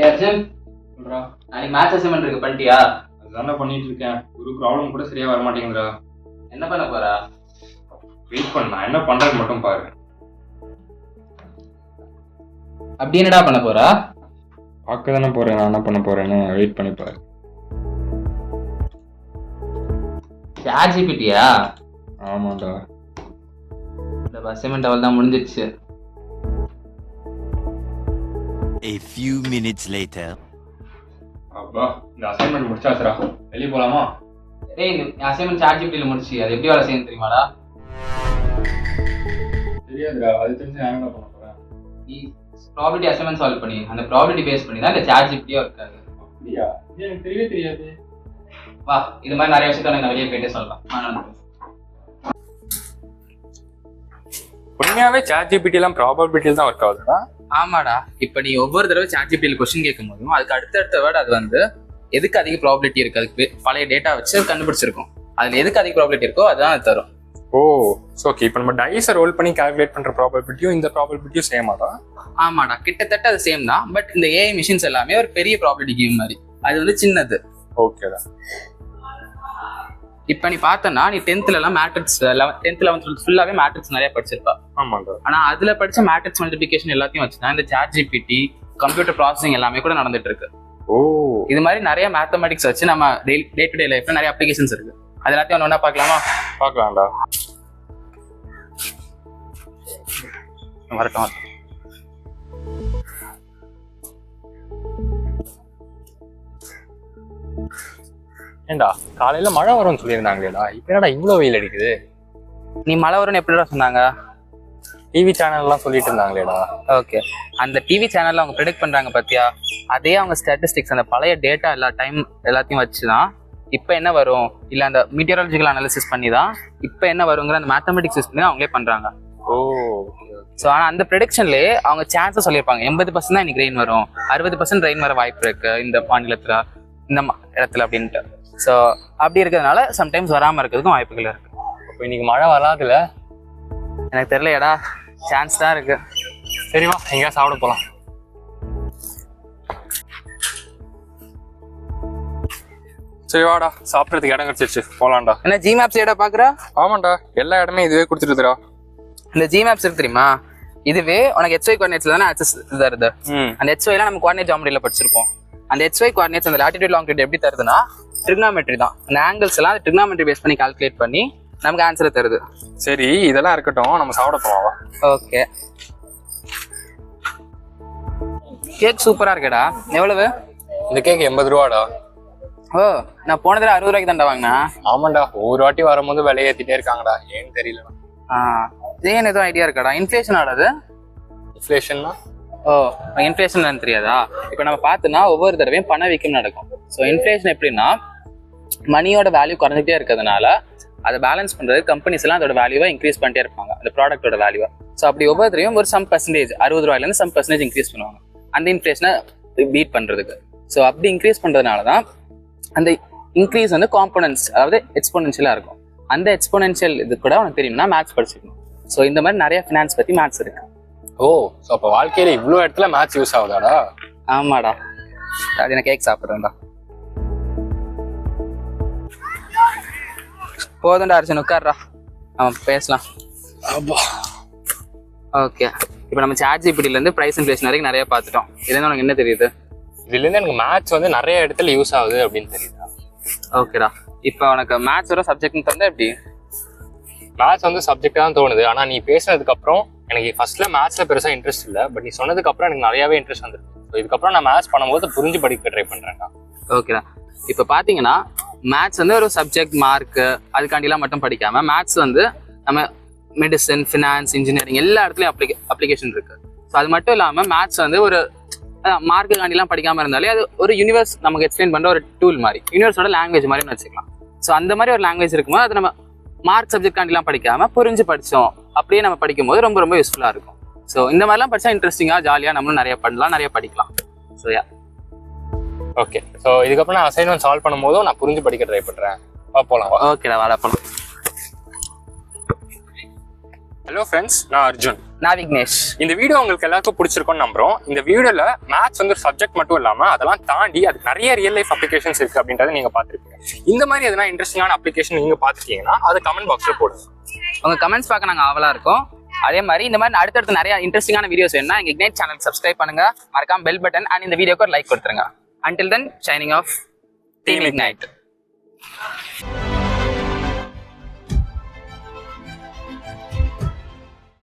அர்ஜுன், சொல்றா. நாளைக்கு match assignment இருக்கு, பண்ணிட்டியா? அதுதான்டா பண்ணிட்டு இருக்கேன். ஒரு ப்ராப்ளம் கூட சரியா வர மாட்டேங்குதுடா. என்ன பண்ண போறா? வெயிட் பண்ண, நான் என்ன பண்றது மட்டும் பாரு. அப்படி என்னடா பண்ண போறா? பார்க்க தானே போறேன், நான் என்ன பண்ண போறேன்னு வெயிட் பண்ணி பாரு. சாட் ஜிபிடியா? ஆமாண்டா. இந்த அசைன்மெண்ட் அவள் தான் முடிஞ்சிருச்சு. A few minutes later. அப்பா, இந்த அசைன்மெண்ட் முடிச்சாச்சுடா. வெளியே போலாமா? டேய், இந்த அசைன்மெண்ட் சாட் ஜிபிடில முடிச்சு, அது எப்படி வேலை செய்யணும் தெரியுமாடா? தெரியாதுடா, அது தெரிஞ்சு நான் என்ன பண்ண போறேன். நீ ப்ராபபிலிட்டி அசைன்மெண்ட் சால்வ் பண்ணி அந்த ப்ராபபிலிட்டி பேஸ் பண்ணி தான் இந்த சாட் ஜிபிடியா இருக்காது. அப்படியா? இது எனக்கு தெரியவே தெரியாது. வா, இது மாதிரி நிறைய விஷயத்த நான் வெளியே போயிட்டே சொல்லலாம். உண்மையாவே சாட் ஜிபிடி எல்லாம் ப்ராபபிலிட்டில தான் ஒர்க் ஆகுதுடா. ஆமாடா, இப்ப நீ ஒவ்வொரு தடவை சாட் ஜிபிடில கொஸ்டின் கேட்கும் போதும் அதுக்கு அடுத்தடுத்த வேர்டு அது வந்து எதுக்கு அதிக ப்ராபபிலிட்டி இருக்கு, அதுக்கு பழைய டேட்டா வச்சு அது கண்டுபிடிச்சிருக்கும். அதுல எதுக்கு அதிக ப்ராபபிலிட்டி இருக்கோ அதுதான் அது தரும். ஓ, ஓகே. இப்போ நம்ம டைஸை ரோல் பண்ணி கால்குலேட் பண்ற ப்ராபபிலிட்டியும் இந்த ப்ராபபிலிட்டியும் சேமாடா? ஆமாடா, கிட்டத்தட்ட அது சேம் தான். பட் இந்த ஏஐ மிஷின்ஸ் எல்லாமே ஒரு பெரிய ப்ராபபிலிட்டி கேம் மாதிரி, அது வந்து சின்னது. ஓகேடா. இப்ப நீ பார்த்தனா நீ 10th எல்லாம் மேட்ரிக்ஸ் 10th 11th ஃபுல்லாவே மேட்ரிக்ஸ் நிறைய படிச்சிருப்பா. ஆமாண்டா. ஆனா அதுல படிச்ச மேட்ரிக்ஸ் மல்டிபிகேஷன் எல்லாத்தையும் வச்சுதான் இந்த சாட் ஜிபிடி கம்ப்யூட்டர் ப்ராசஸிங் எல்லாமே கூட நடந்துட்டு இருக்கு. ஓ, இது மாதிரி நிறைய மேத்தமெட்டிக்ஸ் வச்சு நம்ம டே டு டே லைஃப்ல நிறைய அப்ளிகேஷன்ஸ் இருக்கு. அது எல்லாத்தையும் ஒண்ணா பார்க்கலாமா? பார்க்கலாம்டா. வரட்டும். ஏண்டா, காலையில மழை வரும்னு சொல்லியிருந்தாங்களேடா, இப்ப என்னடா இவ்வளவு வெயில் அடிக்குது? நீ மழை வரும்னு எப்படிடா சொன்னாங்க? டிவி சேனல் எல்லாம் சொல்லிட்டு இருந்தாங்களேடா. ஓகே, அந்த டிவி சேனல்ல அவங்க ப்ரெடிக்ட் பண்றாங்க பாத்தியா, அதே அவங்க ஸ்டாட்டிஸ்டிக்ஸ் அந்த பழைய டேட்டா எல்லாத்தையும் வச்சுதான் இப்ப என்ன வரும், இல்ல அந்த மீட்டியராலஜிக்கல் அனாலிசிஸ் பண்ணி தான் இப்ப என்ன வருங்கிற அந்த மேத்தமெட்டிக்ஸ் யூஸ் பண்ணி தான் அவங்களே பண்றாங்க. ஓ, ஸோ ஆனால் அந்த ப்ரெடிக்ஷன்லேயே அவங்க சான்ஸை சொல்லியிருப்பாங்க. 80% தான் இன்னைக்கு ரெயின் வரும், 60% ரெயின் வர வாய்ப்பு இருக்கு இந்த மாநிலத்தில், இந்த இடத்துல அப்படின்ட்டு. ஸோ அப்படி இருக்கிறதுனால சம்டைம்ஸ் வராமல் இருக்கிறதுக்கும் வாய்ப்புகள் இருக்கு. இப்போ இன்னைக்கு மழை வராதுல? எனக்கு தெரியலையடா, சான்ஸ் தான் இருக்கு. சரிவா, எங்கேயா சாப்பிட போலாம். சரி வாடா, சாப்பிட்றதுக்கு இடம் கிடைச்சிருச்சு, போலாம்டா. என்ன ஜி மேப்ஸ் ஏடா பாக்குறா? ஆமாண்டா, எல்லா இடமே இதுவே கொடுத்துருதுடா. இந்த ஜி மேப்ஸ் இருக்கு தெரியுமா, இதுவே உனக்கு ஹெச்ஒய் கோஆர்டினேட்ஸ்ல தானே ஆக்சஸ் தருது. அந்த ஹெச்ஒய்லாம் நம்ம கோஆர்டினேட் ஜாமெட்ரியில படிச்சிருப்போம். அந்த ஹெச்ஒய் கோஆர்டினேட்ஸ் அந்த லாட்டிடியூட் லாங்கிடியூட் எப்படி தருதுன்னா ட்ரிக்னாமெட்ரி தான். அந்த ஆங்கிள்ஸ் எல்லாம் ட்ரிக்னாமெட்ரி பேஸ் பண்ணி கால்குலேட் பண்ணி நமக்கு ஆன்சரை தருது. சரி, இதெல்லாம் இருக்கட்டும், நம்ம சாப்பிட போவா. ஓகே, கேக் சூப்பரா இருக்கேடா. எவ்வளவு? இந்த கேக் 80 ரூபாடா. ஓ, நான் போன தடவை 60 ரூபாய்க்கு தாண்டா வாங்கினா. ஆமாண்டா, ஒவ்வொரு வாட்டி வரும்போது விலையை ஏத்திட்டே இருக்காங்கடா, ஏன்னு தெரியல. ஏன் எதுவும் ஐடியா இருக்காடா? இன்ஃபிளேஷன் ஆடாது? இன்ஃப்ளேஷன்னா? ஓ, இன்ஃபிளேஷன் தெரியாதா? இப்போ நம்ம பார்த்தோன்னா ஒவ்வொரு தடவையும் பணவீக்கம் நடக்கும். ஸோ இன்ஃபிளேஷன் எப்படின்னா மணியோட வேல்யூ குறைஞ்சிட்டே இருக்கிறதுனால அதை பேலன்ஸ் பண்றது கம்பெனிஸ் எல்லாம் அதோட வேல்யூவை இன்க்ரீஸ் பண்ணிட்டே இருப்பாங்க, அந்த ப்ராடக்டோட வேல்யூவை. ஸோ அப்படி ஒவ்வொரு தடவையும் ஒரு சம் பர்சன்டேஜ் 60 ரூபாயிலேருந்து சம் பர்சன்டேஜ் இன்க்ரீஸ் பண்ணுவாங்க அந்த இன்ஃபிளேஷனை பீட் பண்றதுக்கு. ஸோ அப்படி இன்க்ரீஸ் பண்றதுனால தான் அந்த இன்க்ரீஸ் வந்து காம்போனன்ட்ஸ், அதாவது எக்ஸ்போனென்ஷியலா இருக்கும். அந்த எக்ஸ்போனென்ஷியல் இது கூட உனக்கு தெரியும்னா மேத்ஸ் படிச்சிருக்கணும். ஸோ இந்த மாதிரி நிறைய ஃபினான்ஸ் பத்தி மேத்ஸ் இருக்கு. ஓ, ஸோ அப்போ வாழ்க்கையில இவ்வளோ இடத்துல மேத்ஸ் யூஸ் ஆகுதாடா? ஆமாடா, அது எனக்கு கேக் சாப்பிட்றேன்டா. போதும்டா அர்ஜுன், உட்கார்றா, அவன் பேசலாம். ஓகே, இப்போ நம்ம சாட் ஜிபிடிலேருந்து ப்ரைஸ் இன்ஃப்ளேஷன் வரைக்கும் நிறைய பார்த்துட்டோம். இதுலேருந்து உனக்கு என்ன தெரியுது? இதுலேருந்து எனக்கு மேத்ஸ் வந்து நிறைய இடத்துல யூஸ் ஆகுது அப்படின்னு தெரியுதா? ஓகேடா, இப்போ உனக்கு மேத்ஸ் வர சப்ஜெக்ட்னு தந்தா எப்படி? மேத்ஸ் வந்து சப்ஜெக்டாக தான் தோணுது. ஆனால் நீ பேசுனதுக்கு அப்புறம் எனக்கு ஃபர்ஸ்ட்ல மேத்ஸ்ல பெருசாக இன்ட்ரெஸ்ட் இல்லை, பட் நீ சொன்னதுக்கு அப்புறம் எனக்கு நிறையாவே இன்ட்ரெஸ்ட் வந்துருக்கு. ஸோ இதுக்கப்புறம் நான் மேத்ஸ் பண்ணும்போது புரிஞ்சு படிக்க ட்ரை பண்ணுறேன்டா. ஓகேடா, இப்போ பார்த்தீங்கன்னா மேத்ஸ் வந்து ஒரு சப்ஜெக்ட் மார்க்கு அதுக்காண்டிலாம் மட்டும் படிக்காம மேத்ஸ் வந்து நம்ம மெடிசன், ஃபினான்ஸ், இன்ஜினியரிங் எல்லா இடத்துலையும் அப்ளிகேஷன் இருக்கு. ஸோ அது மட்டும் இல்லாமல் மேத்ஸ் வந்து ஒரு மார்க்குக்காண்டிலாம் படிக்காமல் இருந்தாலே அது ஒரு யூனிவர்ஸ் நமக்கு எக்ஸ்பிளைன் பண்ணுற ஒரு டூல் மாதிரி, யூனிவர்ஸோட லாங்குவேஜ் மாதிரின்னு வச்சுக்கலாம். ஸோ அந்த மாதிரி ஒரு லாங்குவேஜ் இருக்கும்போது அது நம்ம மார்க் சப்ஜெக்ட்காண்டிலாம் படிக்காம புரிஞ்சு படித்தோம் அப்படியே நம்ம படிக்கும்போது ரொம்ப ரொம்ப யூஸ்ஃபுல்லாக இருக்கும். ஸோ இந்த மாதிரிலாம் படித்தா இன்ட்ரெஸ்டிங்காக ஜாலியாக நம்மளும் நிறைய பண்ணலாம், நிறைய படிக்கலாம். ஸோ ஓகே, ஸோ இதுக்கப்புறம் நான் அசைன்மெண்ட் சால்வ் பண்ணும்போதும் நான் புரிஞ்சு படிக்க ட்ரை பண்ணுறேன். போகலாம். ஓகேடா, வாடா போகலாம். ஹலோ ஃப்ரெண்ட்ஸ், நான் அர்ஜுன். நான் விக்னேஷ். இந்த வீடியோ உங்களுக்கு எல்லாருக்கும் பிடிச்சிருக்கும்னு நம்புறோம். இந்த வீடியோல மேத்ஸ் வந்து ஒரு சப்ஜெக்ட் மட்டும் இல்லாம அதெல்லாம் தாண்டி அதுக்கு நிறைய ரியல் லைஃப் அப்ளிகேஷன்ஸ் இருக்கு அப்படின்றத நீங்க பார்த்துருப்பீங்க. இந்த மாதிரி எதனா இன்ட்ரெஸ்டிங்கான அப்ளிகேஷன் நீங்க பார்த்துட்டீங்கன்னா அதை கமெண்ட் பாக்ஸ்ல போடுங்க. உங்க கமெண்ட்ஸ் பார்க்க நாங்கள் ஆவலா இருக்கோம். அதே மாதிரி இந்த மாதிரி அடுத்தடுத்து நிறைய இன்ட்ரெஸ்டிங்கான வீடியோஸ் வேணும்னா எங்க இக்னைட் சேனல் சப்ஸ்கிரைப் பண்ணுங்க, மறக்காம பெல் பட்டன் அண்ட் இந்த வீடியோக்கு ஒரு லைக் கொடுத்துருங்க. Until then, signing off, Team Ignite.